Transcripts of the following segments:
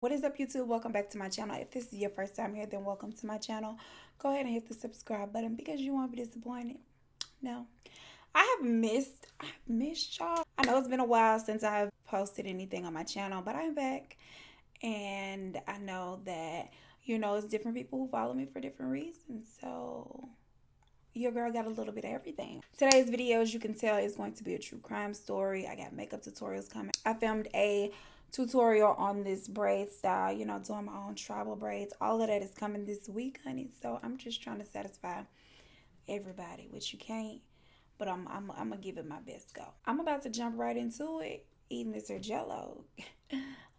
What is up, YouTube? Welcome back to my channel. If this is your first time here, then welcome to my channel. Go ahead and hit the subscribe button because you won't be disappointed. No, I have missed y'all. I know it's been a while since I've posted anything on my channel, but I'm back. And I know that, it's different people who follow me for different reasons. So your girl got a little bit of everything. Today's video, as you can tell, is going to be a true crime story. I got makeup tutorials coming. I filmed a tutorial on this braid style, doing my own tribal braids. All of that is coming this week, honey. So I'm just trying to satisfy everybody, which you can't, but I'm gonna give it my best go. I'm about to jump right into it, eating this or jello.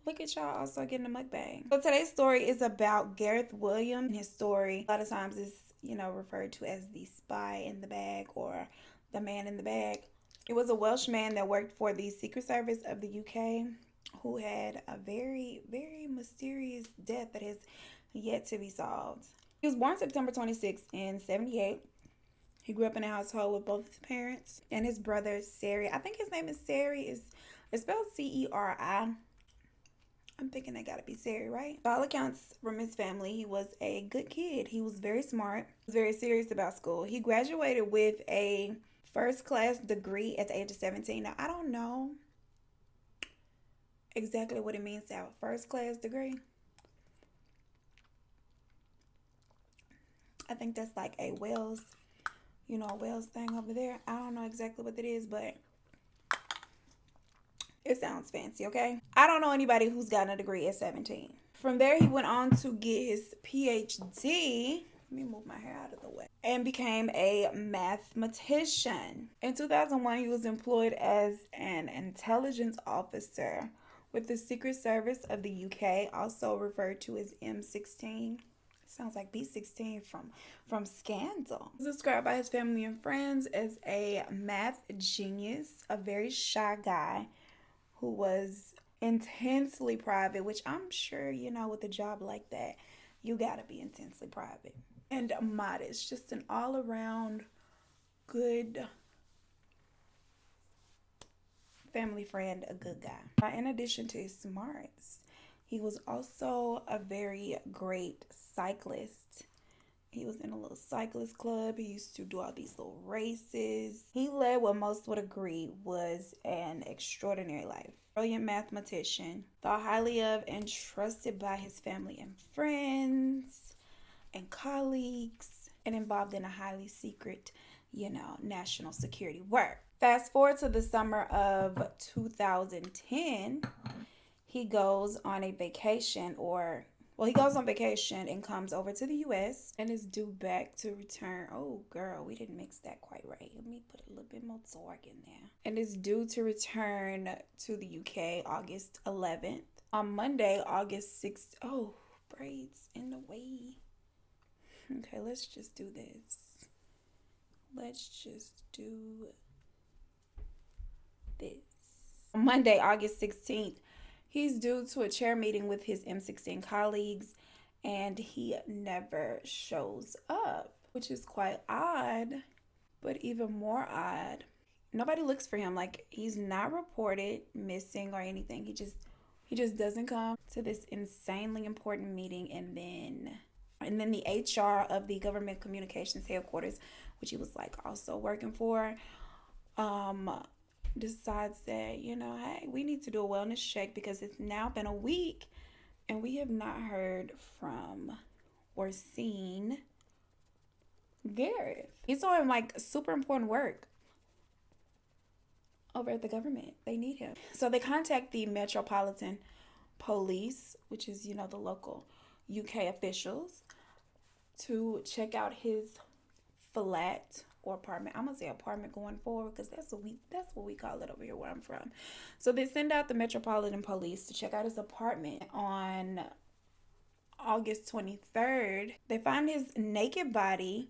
Look at y'all also getting a mukbang. So today's story is about Gareth Williams. His story a lot of times is referred to as the spy in the bag or the man in the bag. It was a Welsh man that worked for the Secret Service of the UK who had a very, very mysterious death that has yet to be solved. He was born September 26th in 78. He grew up in a household with both his parents and his brother, Sarian. I think his name is Sari. It's spelled C-E-R-I. I'm thinking that gotta be Sari, right? By all accounts from his family, he was a good kid. He was very smart. He was very serious about school. He graduated with a first-class degree at the age of 17. Now, I don't know exactly what it means to have a first-class degree. I think that's like a Wells, Wells thing over there. I don't know exactly what it is, but it sounds fancy, okay? I don't know anybody who's gotten a degree at 17. From there, he went on to get his PhD. Let me move my hair out of the way. And became a mathematician. In 2001, he was employed as an intelligence officer with the Secret Service of the UK, also referred to as M16. Sounds like B16 from Scandal. He was described by his family and friends as a math genius, a very shy guy who was intensely private, which I'm sure, with a job like that, you gotta be intensely private. And modest, just an all-around good family friend, a good guy. In addition to his smarts, he was also a very great cyclist. He was in a little cyclist club. He used to do all these little races. He led what most would agree was an extraordinary life. Brilliant mathematician, thought highly of and trusted by his family and friends and colleagues, and involved in a highly secret, national security work. Fast forward to the summer of 2010, he goes on a vacation he goes on vacation and comes over to the U.S. and is due back to return. Oh, girl, we didn't mix that quite right. Let me put a little bit more torque in there. And is due to return to the U.K. August 11th. On Monday, August 6th. Oh, braids in the way. Okay, let's just do this. Let's just do this. On Monday, August 16th. He's due to a chair meeting with his M16 colleagues, and he never shows up, which is quite odd, but even more odd. Nobody looks for him. Like, he's not reported missing or anything. He just doesn't come to this insanely important meeting, and then the HR of the government communications headquarters, which he was like also working for, decides that, hey, we need to do a wellness check because it's now been a week and we have not heard from or seen Gareth. He's doing like super important work over at the government. They need him. So they contact the Metropolitan Police, which is, the local UK officials, to check out his flat or apartment. I'm gonna say apartment going forward because that's what we call it over here where I'm from. So they send out the Metropolitan Police to check out his apartment on August 23rd. They find his naked body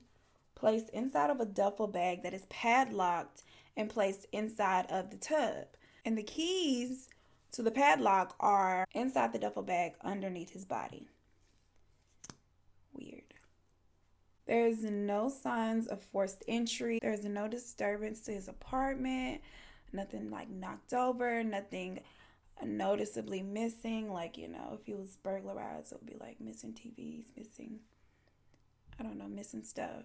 placed inside of a duffel bag that is padlocked and placed inside of the tub. And the keys to the padlock are inside the duffel bag underneath his body. Weird. There's no signs of forced entry. There's no disturbance to his apartment. Nothing like knocked over. Nothing noticeably missing. Like, you know, if he was burglarized, it would be like missing TVs, missing, I don't know, missing stuff.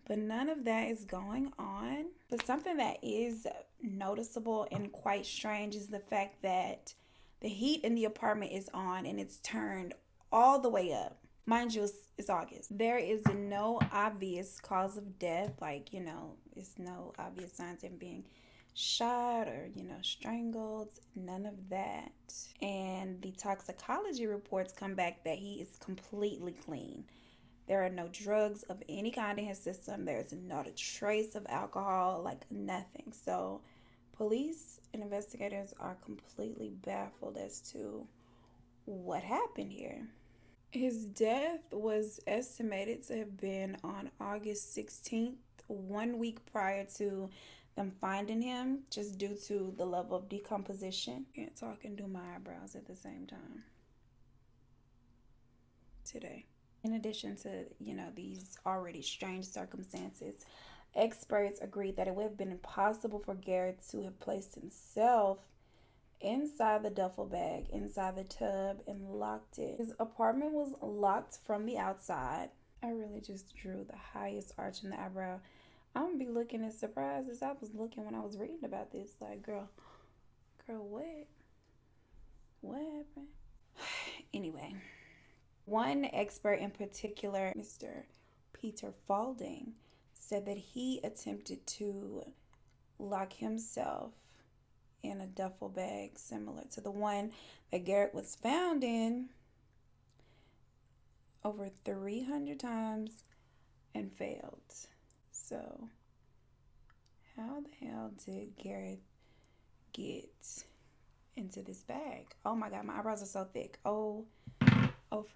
But none of that is going on. But something that is noticeable and quite strange is the fact that the heat in the apartment is on and it's turned all the way up. Mind you, it's August. There is no obvious cause of death. Like, you know, it's no obvious signs of him being shot or, you know, strangled. None of that. And the toxicology reports come back that he is completely clean. There are no drugs of any kind in his system. There's not a trace of alcohol, like nothing. So, police and investigators are completely baffled as to what happened here. His death was estimated to have been on August 16th, 1 week prior to them finding him, just due to the level of decomposition. Can't talk and do my eyebrows at the same time today. In addition to, you know, these already strange circumstances, experts agreed that it would have been impossible for Gareth to have placed himself inside the duffel bag, inside the tub, and locked it. His apartment was locked from the outside. I really just drew the highest arch in the eyebrow. I'm gonna be looking as surprised as I was looking when I was reading about this. Like, girl, what? What happened? Anyway. One expert in particular, Mr. Peter Falding, said that he attempted to lock himself in a duffel bag similar to the one that Gareth was found in over 300 times and failed. So, how the hell did Gareth get into this bag? Oh my God, my eyebrows are so thick. Oh,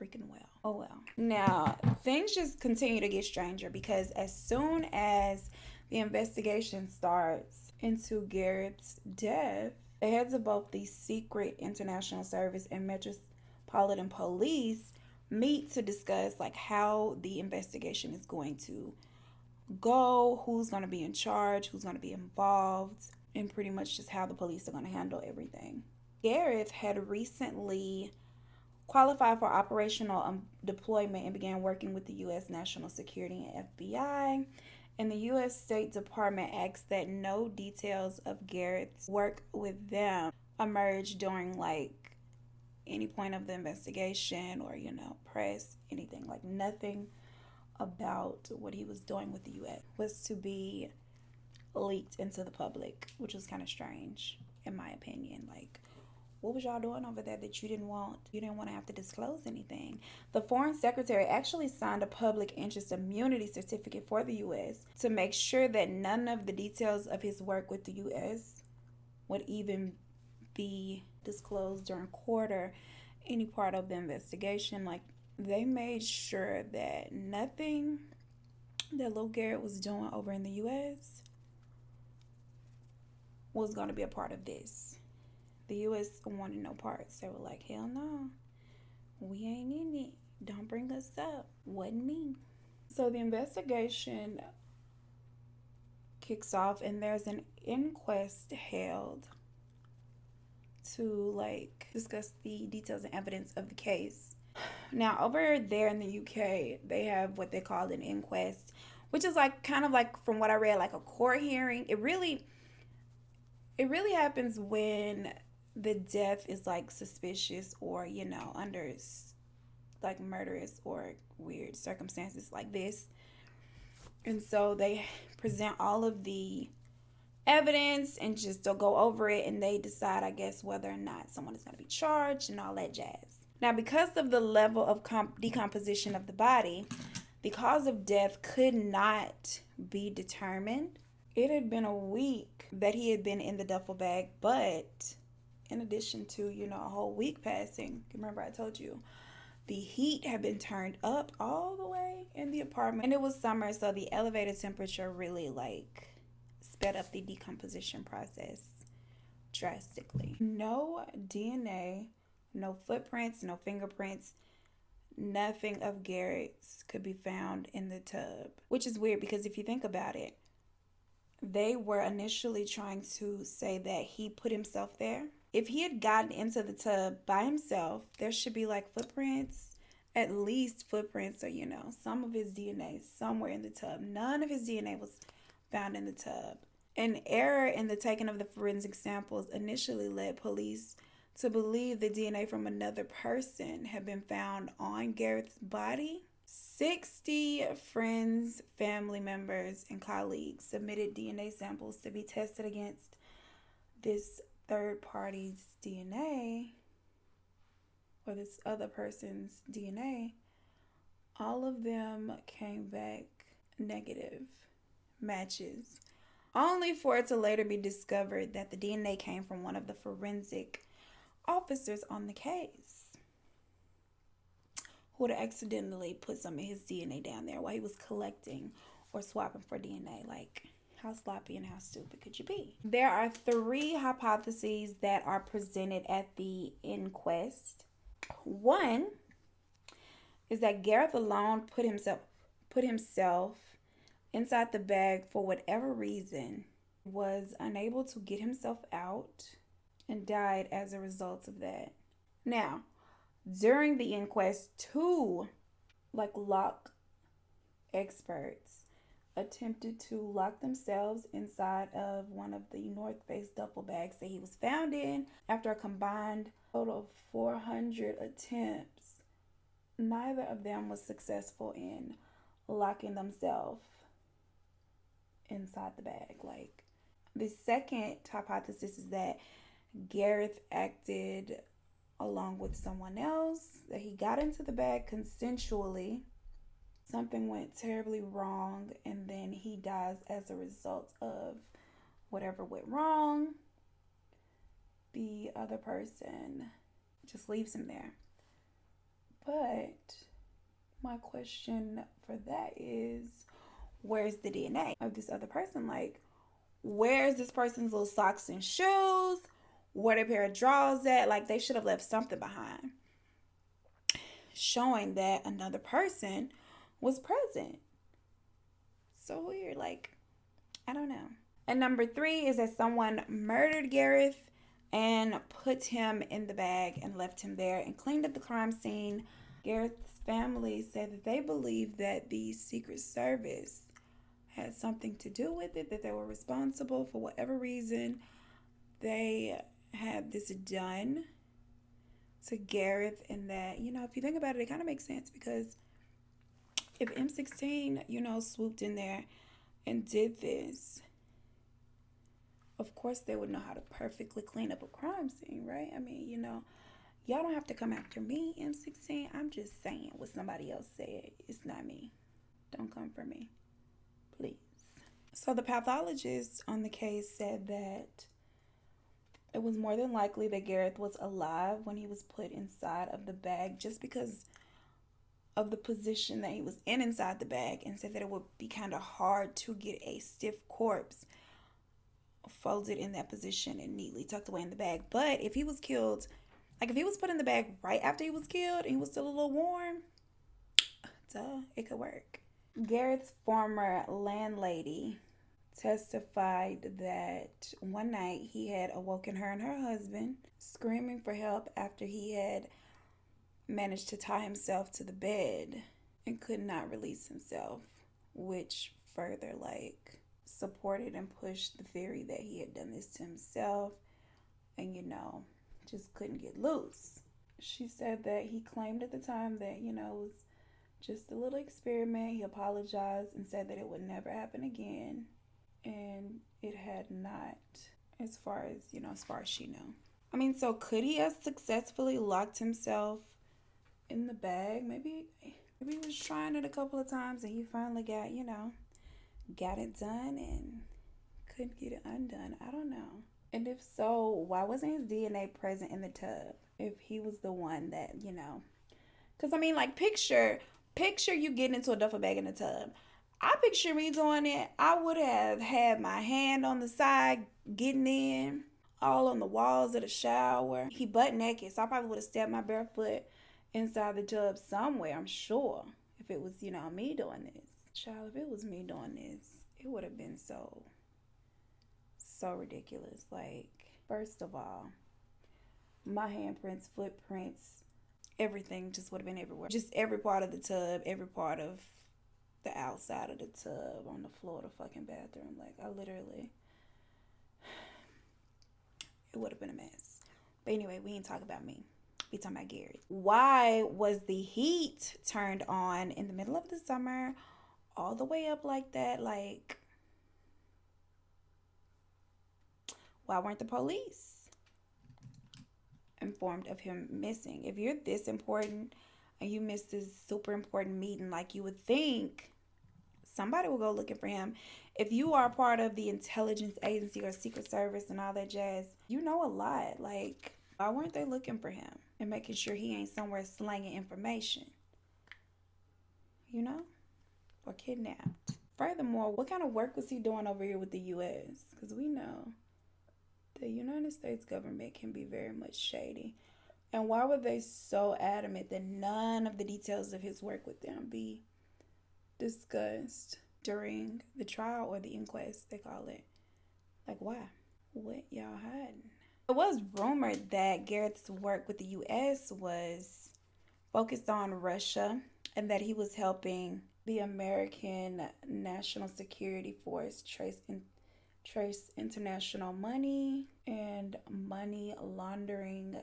freaking well. Oh, well. Now, things just continue to get stranger because as soon as the investigation starts into Gareth's death, the heads of both the Secret International Service and Metropolitan Police meet to discuss like how the investigation is going to go, who's going to be in charge, who's going to be involved, and pretty much just how the police are going to handle everything. Gareth had recently qualified for operational deployment and began working with the U.S. National Security and FBI. And the U.S. State Department asked that no details of Gareth's work with them emerge during like any point of the investigation or, you know, press, anything. Like nothing about what he was doing with the U.S. was to be leaked into the public, which was kind of strange in my opinion. Like, what was y'all doing over there that you didn't want? You didn't want to have to disclose anything. The Foreign Secretary actually signed a public interest immunity certificate for the U.S. to make sure that none of the details of his work with the U.S. would even be disclosed during court or any part of the investigation. Like, they made sure that nothing that Lil Gareth was doing over in the U.S. was going to be a part of this. The U.S. wanted no parts. They were like, hell no. We ain't in it. Don't bring us up. Wasn't me. So the investigation kicks off and there's an inquest held to like discuss the details and evidence of the case. Now over there in the UK, they have what they call an inquest, which is like kind of like, from what I read, like a court hearing. It really happens when the death is like suspicious or, you know, under like murderous or weird circumstances like this. And so they present all of the evidence and just they'll go over it and they decide, I guess, whether or not someone is going to be charged and all that jazz. Now, because of the level of decomposition of the body, the cause of death could not be determined. It had been a week that he had been in the duffel bag, but in addition to, you know, a whole week passing, remember I told you, the heat had been turned up all the way in the apartment. And it was summer, so the elevated temperature really, like, sped up the decomposition process drastically. No DNA, no footprints, no fingerprints, nothing of Gareth's could be found in the tub. Which is weird because if you think about it, They were initially trying to say that he put himself there. If he had gotten into the tub by himself, there should be like footprints, at least footprints or, some of his DNA somewhere in the tub. None of his DNA was found in the tub. An error in the taking of the forensic samples initially led police to believe the DNA from another person had been found on Gareth's body. 60 friends, family members, and colleagues submitted DNA samples to be tested against this third party's DNA, or this other person's DNA. All of them came back negative matches, only for it to later be discovered that the DNA came from one of the forensic officers on the case, who would accidentally put some of his DNA down there while he was collecting or swapping for DNA. Like, how sloppy and how stupid could you be? There are 3 hypotheses that are presented at the inquest. One is that Gareth alone put himself inside the bag for whatever reason, was unable to get himself out, and died as a result of that. Now, during the inquest, 2 lock experts attempted to lock themselves inside of one of the North Face duffel bags that he was found in. After a combined total of 400 attempts, neither of them was successful in locking themselves inside the bag. The second hypothesis is that Gareth acted along with someone else, that he got into the bag consensually. Something went terribly wrong, and then he dies as a result of whatever went wrong. The other person just leaves him there. But my question for that is, where's the DNA of this other person? Where's this person's little socks and shoes? Where their pair of drawers at? They should have left something behind, showing that another person was present. So weird. I don't know. And number 3 is that someone murdered Gareth and put him in the bag and left him there and cleaned up the crime scene. Gareth's family said that they believed that the Secret Service had something to do with it, that they were responsible for whatever reason. They had this done to Gareth, and that, if you think about it, it kind of makes sense, because if M16, swooped in there and did this, of course they would know how to perfectly clean up a crime scene, right? I mean, y'all don't have to come after me, M16. I'm just saying what somebody else said. It's not me. Don't come for me, please. So the pathologist on the case said that it was more than likely that Gareth was alive when he was put inside of the bag, just because of the position that he was in inside the bag, and said that it would be kind of hard to get a stiff corpse folded in that position and neatly tucked away in the bag. But if he was killed, if he was put in the bag right after he was killed and he was still a little warm, it could work. Gareth's former landlady testified that one night he had awoken her and her husband screaming for help after he had managed to tie himself to the bed and could not release himself, which further supported and pushed the theory that he had done this to himself and just couldn't get loose. She said that he claimed at the time that it was just a little experiment. He apologized and said that it would never happen again, and it had not, as far as she knew. I mean, so could he have successfully locked himself in the bag? Maybe he was trying it a couple of times and he finally got it done and couldn't get it undone. I don't know. And if so, why wasn't his DNA present in the tub if he was the one that, because I mean, picture you getting into a duffel bag in the tub. I picture me doing it. I would have had my hand on the side, getting in, all on the walls of the shower. He butt naked, so I probably would have stepped my bare foot inside the tub somewhere, I'm sure, if it was, me doing this. Child, if it was me doing this, it would have been so so ridiculous. Like, first of all, my handprints, footprints, everything just would have been everywhere. Just every part of the tub, every part of the outside of the tub, on the floor of the fucking bathroom. Like, I literally, it would have been a mess. But anyway, we ain't talking about me. We talking about Gareth. Why was the heat turned on in the middle of the summer all the way up like that? Like, why weren't the police informed of him missing? If you're this important and you missed this super important meeting, like, you would think somebody will go looking for him. If you are part of the intelligence agency or Secret Service and all that jazz, you know a lot. Like, why weren't they looking for him and making sure he ain't somewhere slanging information? You know? Or kidnapped. Furthermore, what kind of work was he doing over here with the U.S.? Because we know the United States government can be very much shady. And why were they so adamant that none of the details of his work with them be discussed during the trial or the inquest, they call it? Like, why? What y'all hiding? It was rumored that Gareth's work with the U.S. was focused on Russia and that he was helping the American National Security Force trace international money and money laundering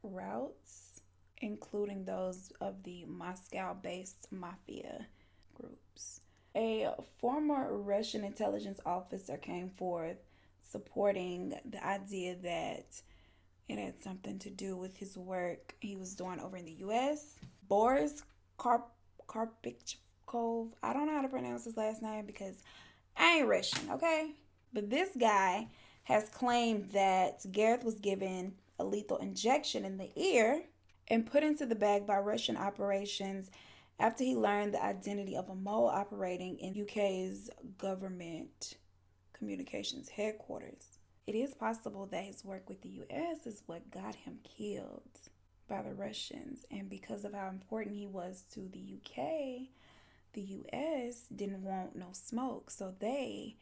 routes, including those of the Moscow-based mafia groups. A former Russian intelligence officer came forth supporting the idea that it had something to do with his work he was doing over in the U.S. Boris Karpichkov, I don't know how to pronounce his last name because I ain't Russian, okay? But this guy has claimed that Gareth was given a lethal injection in the ear and put into the bag by Russian operations after he learned the identity of a mole operating in UK's government communications headquarters. It is possible that his work with the U.S. is what got him killed by the Russians. And because of how important he was to the UK, the U.S. didn't want no smoke. So they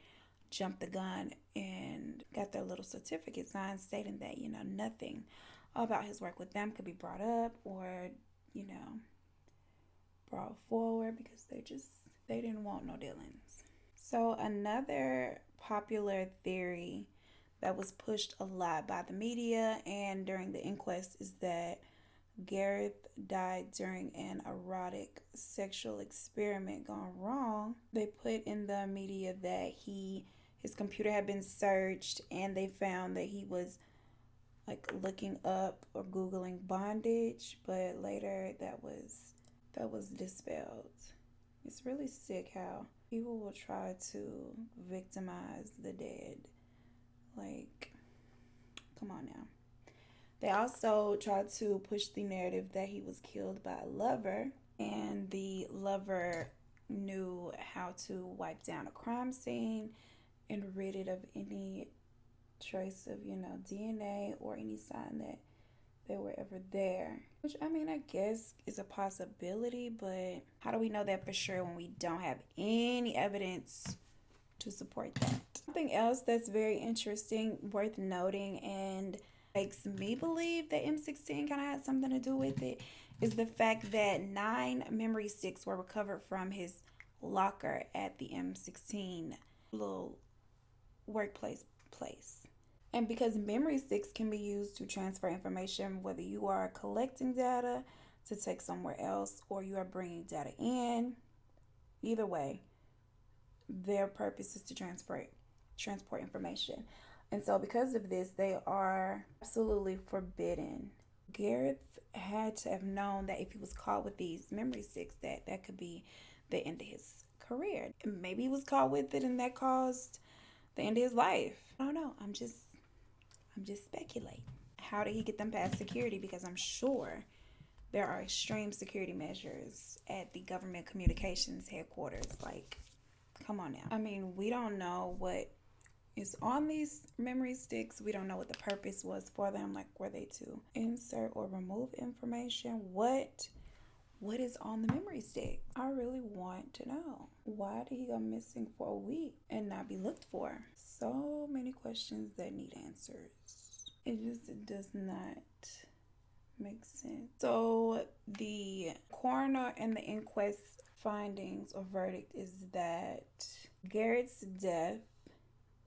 jumped the gun and got their little certificate signed stating that, nothing about his work with them could be brought up or, brought forward because they didn't want no dealings. So another popular theory that was pushed a lot by the media and during the inquest is that Gareth died during an erotic sexual experiment gone wrong. They put in the media that his computer had been searched and they found that he was like looking up or Googling bondage, but later that was dispelled. It's really sick how people will try to victimize the dead. Like, come on now. They also tried to push the narrative that he was killed by a lover, and the lover knew how to wipe down a crime scene and rid it of any trace of, DNA or any sign that they were ever there. Which, I guess is a possibility, but how do we know that for sure when we don't have any evidence to support that? Something else that's very interesting, worth noting, and makes me believe that M16 kind of had something to do with it, is the fact that 9 memory sticks were recovered from his locker at the M16 little workplace place. And because memory sticks can be used to transfer information, whether you are collecting data to take somewhere else or you are bringing data in, either way, their purpose is to transport information. And so because of this, they are absolutely forbidden. Gareth had to have known that if he was caught with these memory sticks, that could be the end of his career. And maybe he was caught with it and that caused the end of his life. I don't know. I'm just speculating. How did he get them past security? Because I'm sure there are extreme security measures at the government communications headquarters. Like, come on now. We don't know what is on these memory sticks. We don't know what the purpose was for them. Like, were they to insert or remove information? What What is on the memory stick? I really want to know. Why did he go missing for a week and not be looked for? So many questions that need answers. It just does not make sense. So the coroner and the inquest findings or verdict is that Garrett's death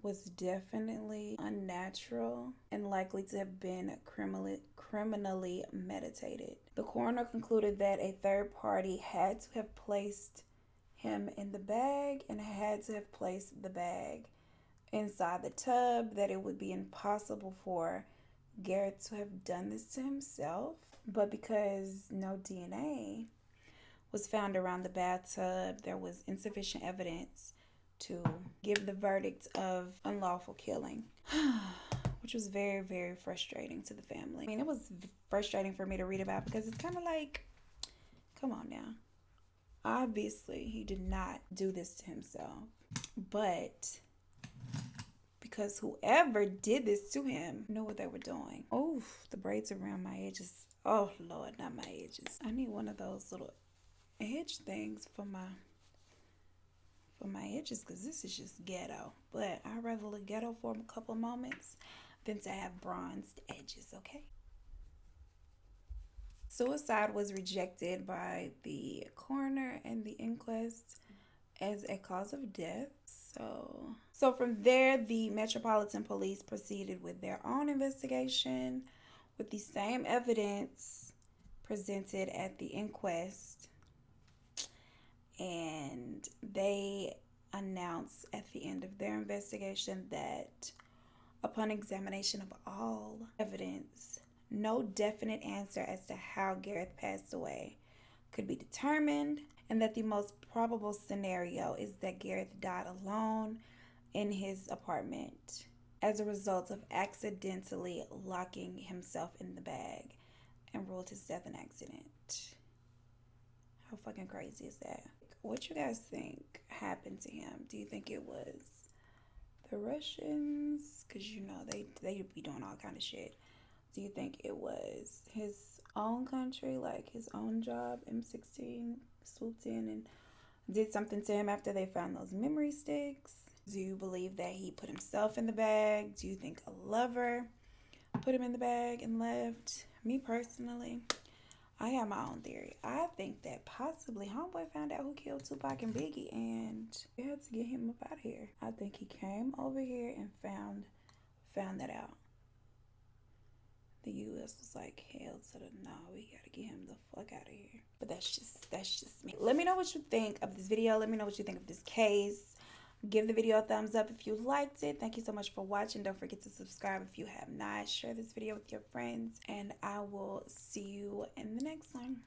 was definitely unnatural and likely to have been criminally meditated. The coroner concluded that a third party had to have placed him in the bag and had to have placed the bag inside the tub, that it would be impossible for Gareth to have done this to himself. But because no DNA was found around the bathtub, there was insufficient evidence to give the verdict of unlawful killing, which was very, very frustrating to the family. I mean, it was frustrating for me to read about because it's kind of like, come on now. Obviously, he did not do this to himself, but because whoever did this to him knew what they were doing. Oh, the braids around my edges. Oh, Lord, not my edges. I need one of those little edge things for my edges because this is just ghetto. But I'd rather look ghetto for a couple of moments than to have bronzed edges, okay? Suicide was rejected by the coroner and the inquest as a cause of death. So from there, the Metropolitan Police proceeded with their own investigation with the same evidence presented at the inquest. And they announced at the end of their investigation that upon examination of all evidence, no definite answer as to how Gareth passed away could be determined, and that the most probable scenario is that Gareth died alone in his apartment as a result of accidentally locking himself in the bag, and ruled his death an accident. How fucking crazy is that? What you guys think happened to him? Do you think it was the Russians? Because you know they be doing all kind of shit. Do you think it was his own country, like his own job? M16 swooped in and did something to him after they found those memory sticks? Do you believe that he put himself in the bag? Do you think a lover put him in the bag and left? Me personally, I have my own theory. I think that possibly Homeboy found out who killed Tupac and Biggie, and we had to get him up out of here. I think he came over here and found that out. The U.S. was like, hell to the no, we gotta get him the fuck out of here. But that's just me. Let me know what you think of this video. Let me know what you think of this case. Give the video a thumbs up if you liked it. Thank you so much for watching. Don't forget to subscribe if you have not. Share this video with your friends, and I will see you in the next one.